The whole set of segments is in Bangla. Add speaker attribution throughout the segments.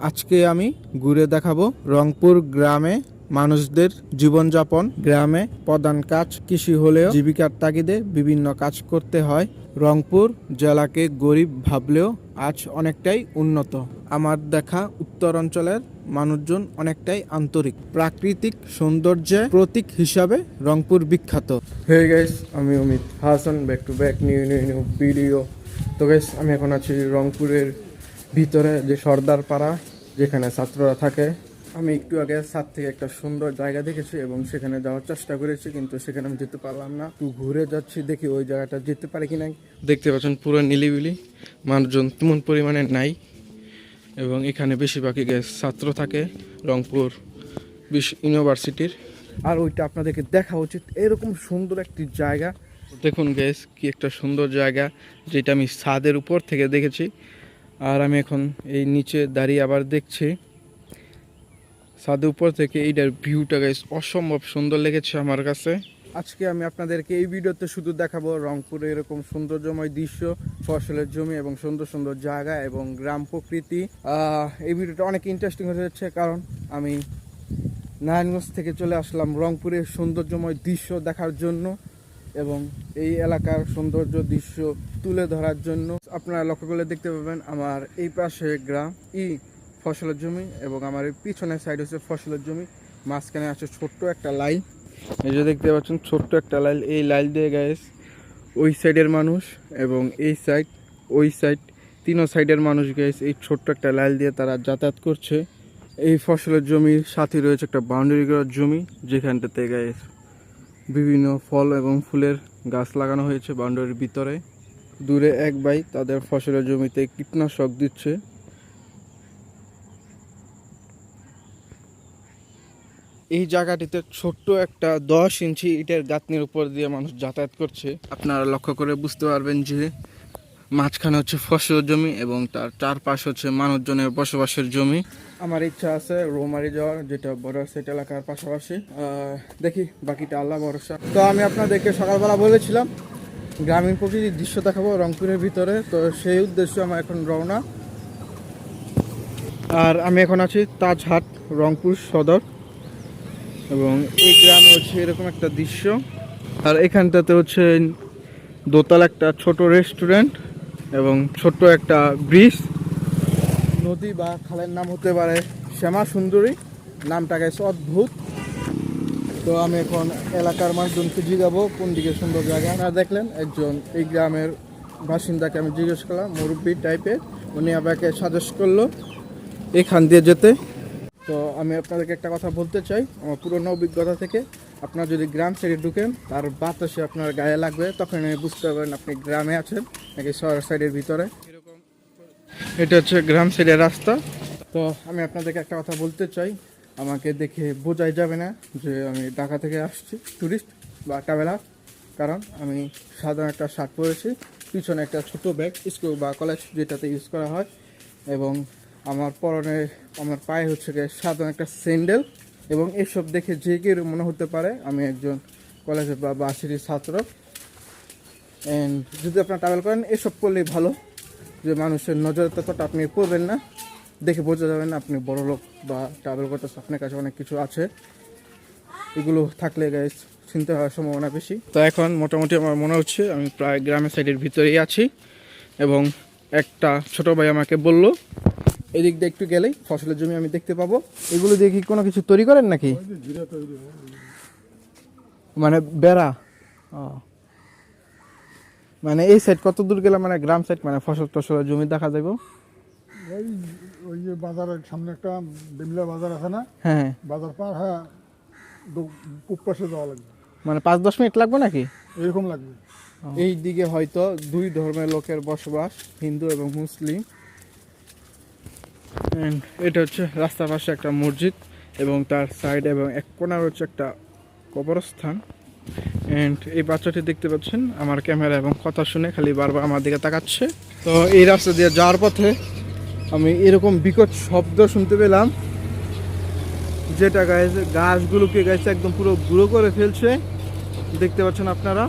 Speaker 1: আজকে আমি ঘুরে দেখাবো রংপুর গ্রামে মানুষদের জীবনযাপন। গ্রামে প্রধান কাজ কৃষি হলেও জীবিকার তাগিদে বিভিন্ন কাজ করতে হয়। রংপুর জেলাকে গরিব ভাবলেও আজ অনেকটাই উন্নত। আমার দেখা উত্তর অঞ্চলের মানুষজন অনেকটাই আন্তরিক। প্রাকৃতিক সৌন্দর্যের প্রতীক হিসাবে রংপুর বিখ্যাত। হে গাইস, আমি Amit Hasan, back to back new video. তো গাইস, আমি এখন আছি রংপুরের ভিতরে, যে সর্দার পাড়া, যেখানে ছাত্ররা থাকে। আমি একটু আগে ছাদ থেকে একটা সুন্দর জায়গা দেখেছি এবং সেখানে যাওয়ার চেষ্টা করেছি, কিন্তু সেখানে আমি যেতে পারলাম না। একটু ঘুরে যাচ্ছি, দেখি ওই জায়গাটা যেতে পারি কি নাই। দেখতে পাচ্ছেন পুরো নিলিবিলি, মানুষজন তেমন পরিমাণে নাই এবং এখানে বেশিরভাগই ছাত্র থাকে রংপুর ইউনিভার্সিটির। আর ওইটা আপনাদেরকে দেখা উচিত, এরকম সুন্দর একটি জায়গা। দেখুন গ্যাস, কি একটা সুন্দর জায়গা, যেটা আমি ছাদের উপর থেকে দেখেছি। আর আমি এখন এই নিচে দাঁড়িয়ে আবার দেখছি ছাদের উপর থেকে। এইটার ভিউটা গাইস অসম্ভব সুন্দর লেগেছে আমার কাছে। আজকে আমি আপনাদেরকে এই ভিডিওতে শুধু দেখাবো রংপুরে এরকম সৌন্দর্যময় দৃশ্য, ফসলের জমি এবং সুন্দর সুন্দর জায়গা এবং গ্রাম প্রকৃতি। এই ভিডিওটা অনেক ইন্টারেস্টিং হয়ে যাচ্ছে, কারণ আমি নারায়ণগঞ্জ থেকে চলে আসলাম রংপুরের সৌন্দর্যময় দৃশ্য দেখার জন্য এবং এই এলাকার সৌন্দর্য দৃশ্য তুলে ধরার জন্য। আপনারা লক্ষ্য করলে দেখতে পাবেন আমার এই পাশে গ্রাম ফসলের জমি এবং আমার এই পিছনের সাইড হচ্ছে ফসলের জমি। মাঝখানে আছে ছোট্ট একটা লাইন, এই যে দেখতে পাচ্ছেন ছোট্ট একটা লাইন। এই লাইন দিয়ে গাইস ওই সাইডের মানুষ এবং এই সাইড, ওই সাইড, তিনও সাইডের মানুষ গাইস এই ছোট্ট একটা লাইন দিয়ে তারা যাতায়াত করছে। এই ফসলের জমির সাথে রয়েছে একটা বাউন্ডারি করার জমি, যেখানটাতে গাইস বিভিন্ন ফল এবং ফুলের গাছ লাগানো হয়েছে বাউন্ডারির ভিতরে। দূরে এক ভাই তাদের ফসলের জমিতে কীটনাশক দিচ্ছে। এই জায়গাটিতে ছোট্ট একটা 10 ইঞ্চি ইটের গাঁথনির উপর দিয়ে মানুষ যাতায়াত করছে। আপনারা লক্ষ্য করে বুঝতে পারবেন যে মাঝখানে হচ্ছে ফসলের জমি এবং তার চারপাশ হচ্ছে মানুষজনের বসবাসের জমি। আমার ইচ্ছা আছে রৌমারি যাওয়ার, যেটা বর্ডার সাইড এলাকার পাশাপাশি। দেখি বাকিটা আল্লাহ ভরসা। তো আমি আপনাদেরকে সকালবেলা বলেছিলাম গ্রামীণ প্রকৃতির দৃশ্য দেখাবো রংপুরের ভিতরে, তো সেই উদ্দেশ্যে আমার এখন রওনা। আর আমি এখন আছি তাজহাট, রংপুর সদর, এবং এই গ্রামে হচ্ছে এরকম একটা দৃশ্য। আর এখানটাতে হচ্ছে দোতলা একটা ছোট রেস্টুরেন্ট এবং ছোট্ট একটা ব্রিজ। নদী বা খালের নাম হতে পারে শ্যামা সুন্দরী, নামটা গেছে অদ্ভুত। তো আমি এখন এলাকার মানুষজনকে জিজ্ঞাবো কোন দিকে সুন্দর জায়গা। আপনারা দেখলেন একজন এই গ্রামের বাসিন্দাকে আমি জিজ্ঞেস করলাম, মুরব্বী টাইপের, উনি আমাকে সাজেস্ট করলো এখান দিয়ে যেতে। তো আমি আপনাদেরকে একটা কথা বলতে চাই আমার পুরনো অভিজ্ঞতা থেকে, আপনারা যদি গ্রাম সাইডে ঢুকেন তার বাতাসে আপনার গায়ে লাগবে, তখন আমি বুঝতে পারবেন আপনি গ্রামে আছেন নাকি শহর সাইডের ভিতরে। এটা হচ্ছে গ্রাম সাইডের রাস্তা। তো আমি আপনাদেরকে একটা কথা বলতে চাই, আমাকে দেখে বোঝাই যাবে না যে আমি ঢাকা থেকে আসছি ট্যুরিস্ট বা ট্রাভেলার, কারণ আমি সাধারণ একটা শার্ট পরেছি, পিছনে একটা ছোট ব্যাগ স্কুল বা কলেজ যেটাতে ইউজ করা হয়, এবং আমার পরনে আমার পায়ে হচ্ছে সাধারণ একটা স্যান্ডেল। এবং এসব দেখে যে কেউ মনে হতে পারে আমি একজন কলেজের বা ভার্সিটির ছাত্র। অ্যান্ড যদি আপনারা ট্রাভেল করেন এসব করলেই ভালো, যে মানুষের নজরে ততটা আপনি পড়বেন না, দেখে বোঝা যাবে না আপনি বড় লোক বা ট্রাভেল করতেছে, আপনার কাছে অনেক কিছু আছে। এগুলো থাকলে গাইস চিন্তা হওয়ার সম্ভাবনা বেশি। তো এখন মোটামুটি আমার মনে হচ্ছে আমি প্রায় গ্রামের সাইডের ভিতরেই আছি, এবং একটা ছোট ভাই আমাকে বলল এদিক দিয়ে একটু গেলেই ফসলের জমি আমি দেখতে পাবো। এগুলো দিয়ে কি কোনো কিছু তৈরি করেন নাকি? মানে বেড়া? মানে এই সাইড কত দূর গেলে মানে গ্রাম সাইড মানে ফসল টসলের জমি দেখা যাবে?
Speaker 2: ওই যে বাজারের সামনে একটা বিমলা বাজার আছে না?
Speaker 1: হ্যাঁ,
Speaker 2: বাজার পার হ্যাঁ পূব পাশে যাওয়া লাগবে,
Speaker 1: মানে 5-10 মিনিট লাগবে নাকি?
Speaker 2: এরকম লাগবে।
Speaker 1: এই দিকে হয়তো দুই ধর্মের লোকের বসবাস, হিন্দু এবং মুসলিম। এটা হচ্ছে রাস্তার পাশে একটা মসজিদ এবং তার সাইড এবং এক কোণার হচ্ছে একটা কবরস্থান। অ্যান্ড এই বাচ্চাটি দেখতে পাচ্ছেন আমার ক্যামেরা এবং কথা শুনে খালি বারবার আমার দিকে তাকাচ্ছে। তো এই রাস্তা দিয়ে যাওয়ার পথে আমি এরকম বিকট শব্দ শুনতে পেলাম, যেটা গাছগুলোকে একদম পুরো গুঁড়ো করে ফেলছে, দেখতে পাচ্ছেন আপনারা।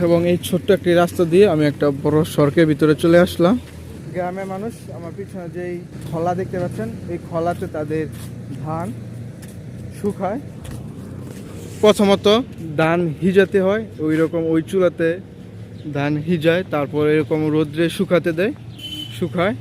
Speaker 1: এবং এই ছোট্ট একটি রাস্তা দিয়ে আমি একটা বড় সড়কের ভিতরে চলে আসলাম। গ্রামের মানুষ আমার পিছনে যেই খলা দেখতে পাচ্ছেন, এই খলাতে তাদের ধান শুকায়। প্রথমত ধান ভিজাতে হয়, ওই রকম ওই চুলাতে ধান ভিজায়, তারপর এরকম রোদ্রে শুকাতে দেয়, শুকায়।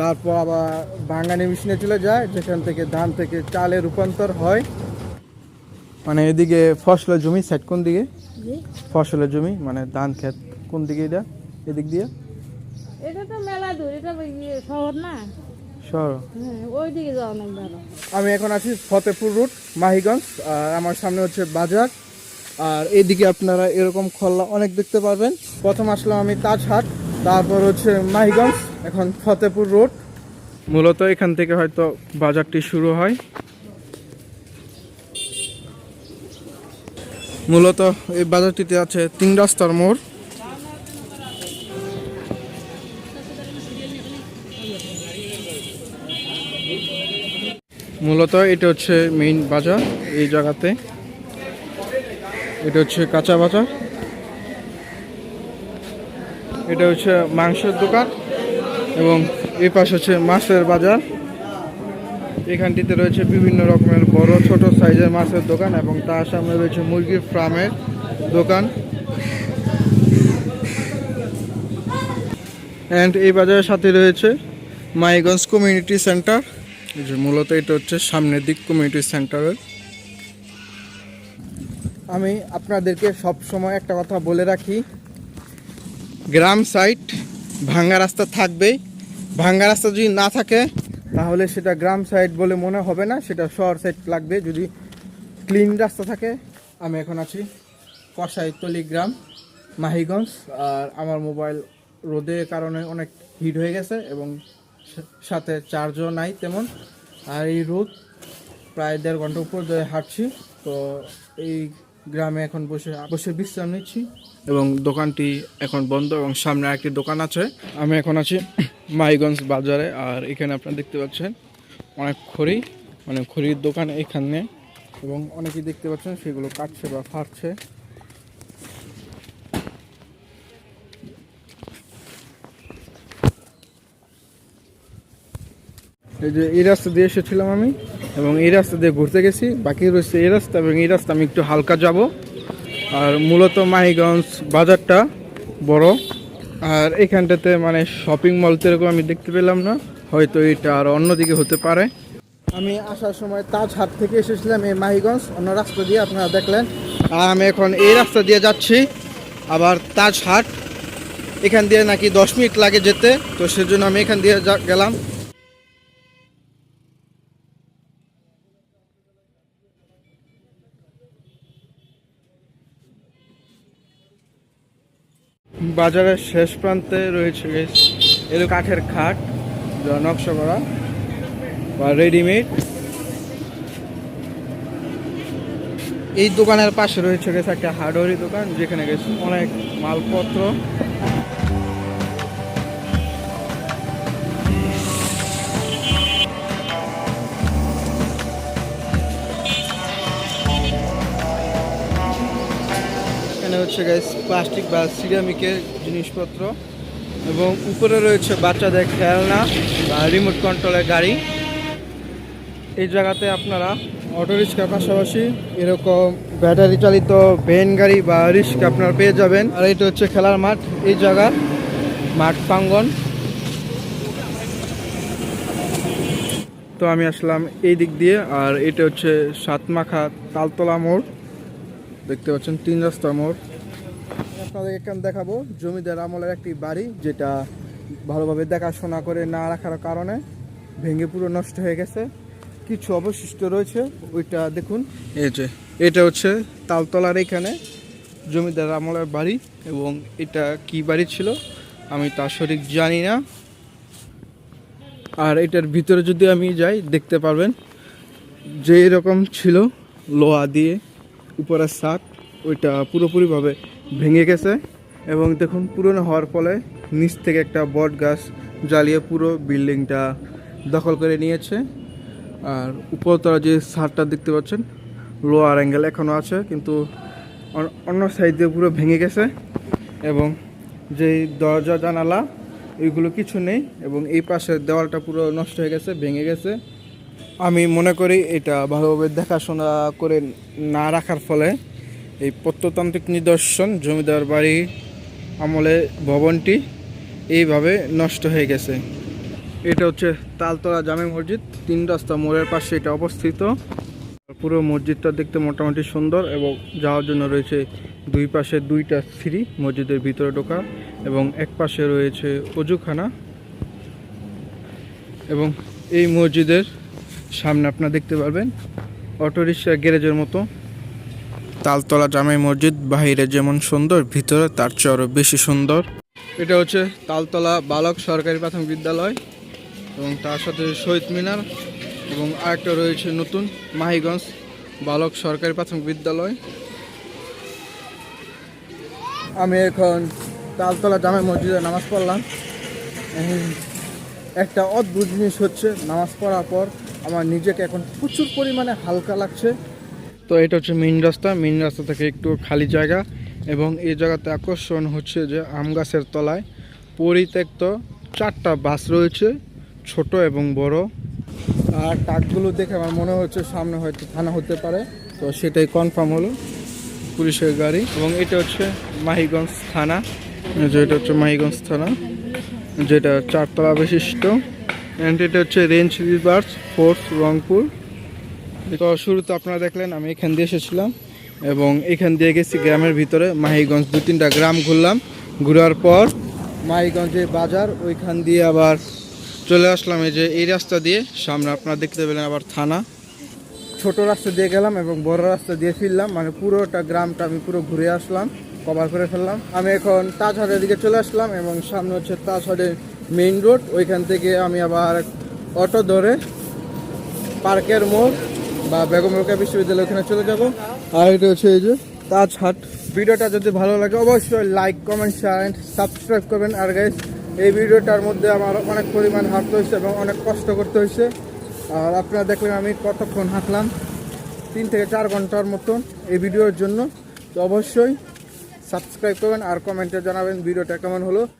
Speaker 1: তারপর আবার ভাঙানি মেশিনে চলে যায়, যেখান থেকে ধান থেকে চালে রূপান্তর হয়। মানে এদিকে ফসলের জমি সাইড কোন দিকে? ফসলের জমি মানে ধান ক্ষেত কোন দিকে? এটা এদিক দিয়ে?
Speaker 3: এটা তো মেলা দূর, এটা শহর না,
Speaker 1: শহর।
Speaker 3: হ্যাঁ ওই দিকে যাওয়া অনেক ভালো।
Speaker 1: আমি এখন আছি ফতেপুর রোড, মাহিগঞ্জ। আর আমার সামনে হচ্ছে বাজার। আর এইদিকে আপনারা এরকম খল্লা অনেক দেখতে পারবেন। প্রথম আসলাম আমি তাজহাট, তারপর হচ্ছে মাহিগঞ্জ, এখন ফতেপুর রোড। মূলত এখান থেকে হয়তো বাজারটি শুরু হয়। মূলত এই বাজারটিতে আছে 3 রাস্তার মোড়। মূলত এটা হচ্ছে মেইন বাজার এই জায়গাতে। এটা হচ্ছে কাঁচা বাজার, এটা হচ্ছে মাংসের দোকান, এবং এই পাশে হচ্ছে মাছের বাজার। এখানটিতে রয়েছে বিভিন্ন রকমের বড় ছোট সাইজের মাছের দোকান, এবং তার সামনে রয়েছে মুরগির ফার্মের দোকান। অ্যান্ড এই বাজারের সাথে রয়েছে মাইগঞ্জ কমিউনিটি সেন্টার। যে মূলত এটা হচ্ছে সামনের দিক কমিউনিটি সেন্টারের। আমি আপনাদেরকে সব সময় একটা কথা বলে রাখি, গ্রাম সাইড ভাঙ্গা রাস্তা থাকবেই। ভাঙ্গা রাস্তা যদি না থাকে তাহলে সেটা গ্রাম সাইড বলে মনে হবে না, সেটা শহর সাইড লাগবে যদি ক্লিন রাস্তা থাকে। আমি এখন আছি কসাইতলি গ্রাম, মাহিগঞ্জ। আর আমার মোবাইল রোদের কারণে অনেক হিট হয়ে গেছে, এবং সাথে চার্জও নাই তেমন। আর এই রোদ প্রায় 1.5 ঘন্টা উপর ধরে হাঁটছি। তো এই গ্রামে এখন বসে বিশ্রাম নিচ্ছি, এবং দোকানটি এখন বন্ধ, এবং সামনে একটি দোকান আছে। আমি এখন আছি মাইগঞ্জ বাজারে। আর এখানে আপনারা দেখতে পাচ্ছেন অনেক খড়ি, মানে খড়ির দোকান এখানে, এবং অনেকেই দেখতে পাচ্ছেন সেগুলো কাটছে বা ফাটছে। এই যে এই রাস্তা দিয়ে এসেছিলাম আমি, এবং এই রাস্তা দিয়ে ঘুরতে গেছি। বাকি রয়েছে এই রাস্তা, এবং এই রাস্তা আমি একটু হালকা যাব। আর মূলত মাহিগঞ্জ বাজারটা বড়, আর এখানটাতে মানে শপিং মল তো এরকম আমি দেখতে পেলাম না, হয়তো এটা আর অন্যদিকে হতে পারে। আমি আসার সময় তাজহাট থেকে এসেছিলাম এই মাহিগঞ্জ, অন্য রাস্তা দিয়ে আপনারা দেখলেন। আর আমি এখন এই রাস্তা দিয়ে যাচ্ছি আবার তাজহাট। এখান দিয়ে নাকি 10 মিনিট লাগে যেতে, তো সেজন্য আমি এখান দিয়ে গেলাম। বাজারের শেষ প্রান্তে রয়েছে এর কাঠের খাট, যা নকশা করা বা রেডিমেড। এই দোকানের পাশে রয়েছে গেছে একটা হার্ডওয়্যার দোকান, যেখানে গেছে অনেক মালপত্র। এখানে হচ্ছে গাইস প্লাস্টিক বা সিরামিকের জিনিসপত্র, এবং উপরে রয়েছে বাচ্চাদের খেলনা বা রিমোট কন্ট্রোলের গাড়ি। এই জায়গাতে আপনারা অটো রিক্সার পাশাপাশি এরকম ব্যাটারি চালিত ভ্যান গাড়ি বা রিক্সা আপনারা পেয়ে যাবেন। আর এটা হচ্ছে খেলার মাঠ, এই জায়গার মাঠ প্রাঙ্গণ। তো আমি আসলাম এই দিক দিয়ে, আর এটা হচ্ছে সাতমাখা তালতলা মোড়, দেখতে পাচ্ছেন 3 রাস্তা মোড়। আপনাদের এখানে দেখাবো জমিদার আমলের একটি বাড়ি, যেটা ভালোভাবে দেখাশোনা করে না রাখার কারণে ভেঙে পুরো নষ্ট হয়ে গেছে। কিছু অবশিষ্ট রয়েছে, ওইটা দেখুন। এই যে এটা হচ্ছে তালতলার এখানে জমিদার আমলের বাড়ি, এবং এটা কি বাড়ি ছিল আমি তা সঠিক জানি না। আর এটার ভিতরে যদি আমি যাই দেখতে পারবেন যে এরকম ছিল, লোহা দিয়ে উপরের ছাদ, ওইটা পুরোপুরিভাবে ভেঙে গেছে। এবং দেখুন পুরনো হওয়ার ফলে নিচ থেকে একটা বট গাছ জ্বালিয়ে পুরো বিল্ডিংটা দখল করে নিয়েছে। আর উপরতলা যে ছাদটা দেখতে পাচ্ছেন, লোয়ার অ্যাঙ্গেল এখনও আছে, কিন্তু অন্য সাইড দিয়ে পুরো ভেঙে গেছে। এবং যেই দরজা জানালা এইগুলো কিছু নেই এবং এই পাশের দেওয়ালটা পুরো নষ্ট হয়ে গেছে, ভেঙে গেছে। আমি মনে করি এটা ভালোভাবে দেখাশোনা করে না রাখার ফলে এই প্রত্নতান্ত্রিক নিদর্শন জমিদার বাড়ি আমলে ভবনটি এইভাবে নষ্ট হয়ে গেছে। এটা হচ্ছে তালতলা জামে মসজিদ, 3 রাস্তা মোড়ের পাশে এটা অবস্থিত। পুরো মসজিদটা দেখতে মোটামুটি সুন্দর এবং যাওয়ার জন্য রয়েছে 2 পাশে 2টা সিঁড়ি মসজিদের ভিতরে ঢোকা এবং এক পাশে রয়েছে অজুখানা। এবং এই মসজিদের সামনে আপনারা দেখতে পারবেন অটোরিকশা গ্যারেজের মতো। তালতলা জামে মসজিদ বাহিরে যেমন সুন্দর, ভিতরে তার চেয়ে আরও বেশি সুন্দর। এটা হচ্ছে তালতলা বালক সরকারি প্রাথমিক বিদ্যালয় এবং তার সাথে শহীদ মিনার এবং আরেকটা রয়েছে নতুন মাহিগঞ্জ বালক সরকারি প্রাথমিক বিদ্যালয়। আমি এখন তালতলা জামে মসজিদে নামাজ পড়লাম। একটা অদ্ভুত জিনিস হচ্ছে, নামাজ পড়ার পর আমার নিজেকে এখন প্রচুর পরিমাণে হালকা লাগছে। তো এটা হচ্ছে মেইন রাস্তা থেকে একটু খালি জায়গা এবং এই জায়গাতে আকর্ষণ হচ্ছে যে আম গাছের তলায় পরিত্যক্ত 4টা বাস রয়েছে, ছোট এবং বড়। আর ট্রাকগুলো দেখে আমার মনে হচ্ছে সামনে হয়তো থানা হতে পারে, তো সেটাই কনফার্ম হলো, পুলিশের গাড়ি। এবং এটা হচ্ছে মাহিগঞ্জ থানা, এটা হচ্ছে মাহিগঞ্জ থানা, যেটা 4 তলা বিশিষ্ট। অ্যান্ড এটা হচ্ছে রেঞ্জ রিভার্স ফোর্স রংপুর। তো শুরুতে আপনারা দেখলেন আমি এখান দিয়ে এসেছিলাম এবং এখান দিয়ে গেছি গ্রামের ভিতরে মাহিগঞ্জ 2-3টা গ্রাম ঘুরলাম। ঘোরার পর মাহিগঞ্জে বাজার, ওইখান দিয়ে আবার চলে আসলাম এই যে এই রাস্তা দিয়ে। সামনে আপনারা দেখতে পেলেন আবার থানা। ছোট রাস্তা দিয়ে গেলাম এবং বড় রাস্তা দিয়ে ফিরলাম, মানে পুরোটা গ্রামটা আমি পুরো ঘুরে আসলাম, কভার করে ফেললাম। আমি এখন তাজহাটের দিকে চলে আসলাম এবং সামনে হচ্ছে তাজহাটের মেইন রোড। ওইখান থেকে আমি আবার অটো ধরে পার্কের মোড় বা বেগম রোকেয়া বিশ্ববিদ্যালয় ওখানে চলে যাব। আর এটা হচ্ছে এই যে তাজহাট। ভিডিওটা যদি ভালো লাগে অবশ্যই like, comment, share and subscribe করবেন। আর গাইস, এই ভিডিওটার মধ্যে আমার অনেক পরিমাণ হাঁটতে হয়েছে এবং অনেক কষ্ট করতে হয়েছে। আর আপনারা দেখলেন আমি কতক্ষণ হাঁটলাম, 3 থেকে 4 ঘন্টার মতন এই ভিডিওর জন্য। তো অবশ্যই সাবস্ক্রাইব করবেন আর কমেন্টে জানাবেন ভিডিওটা কেমন হলো।